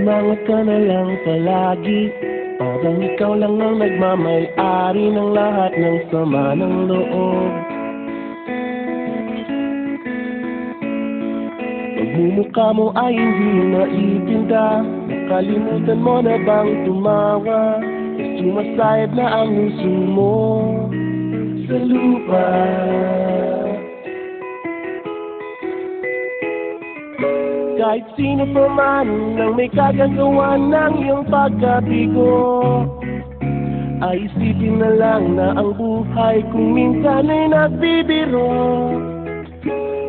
Umangat ka na lang palagi, parang ikaw lang ang nagmamay-ari ng lahat ng sama ng loob. Pagmumukha mo ay hindi naipinda, nakalimutan mo na bang tumawa? Sumasayad na ang nguso mo sa lupa. Kahit sino pa man ang may kagagawa ng iyong pagkabigo, ay isipin na lang na ang buhay kung minsan ay nagbibiro.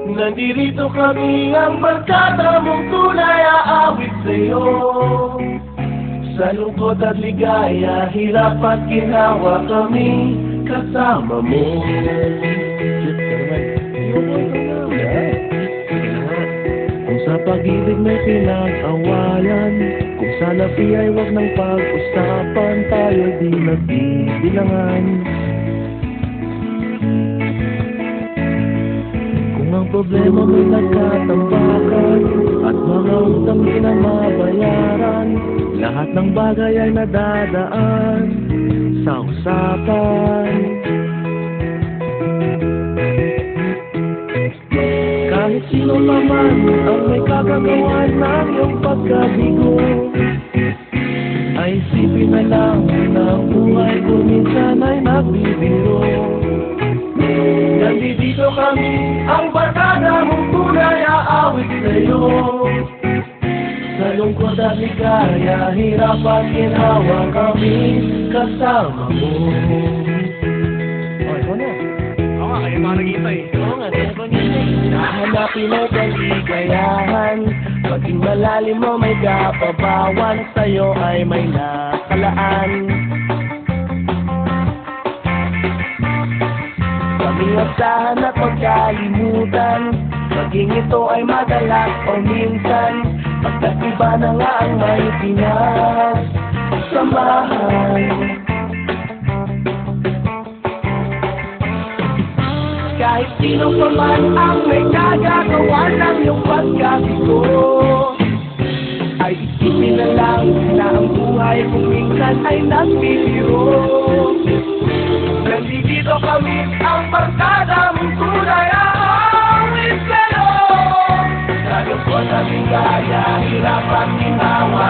Nandirito kami ang barkada mong tunay aawit sa'yo. Sa lungkot at ligaya, hirap at ginawa kami kasama mo. Kung sa pag-ibig may pinag-awayan, kung sa labi ay wag ng pag-usapan, tayo di nagbibilangan. Kung ang problema may nagkatambakan at mga utang di na mabayaran, lahat ng bagay ay nadadaan sa usapan. Kahit sino naman ang may kagagawa ng iyong pagkabigo, ay isipin na lang na ang buhay kung minsan ay nagbibiro. Nandito kami, ang barkada mong tunay aawit sa'yo. Sa lungkot at ligaya, hirap at ginawa kami kasama mo. Ikaw na. Oo nga, kayo mga nag-iintay. Oo nga, tayo ba nito? Nahanapin ang kaligayahan, paging malalim mo may kapabawan, sa'yo ay may nakalaan. Kaming asahan at magkalimutan, maging ito ay madalas o minsan, pagkat iba na nga ang may pinagsamahan. Kahit sino pa man ang may kagagawa ng iyong pagkabigo, ay isipin na lang na ang buhay kung minsan ay nagbibiro. Nandito kami, ang barkada mong tunay aawit sa'yo. Sa lungkot at ligaya, hirap at ginawa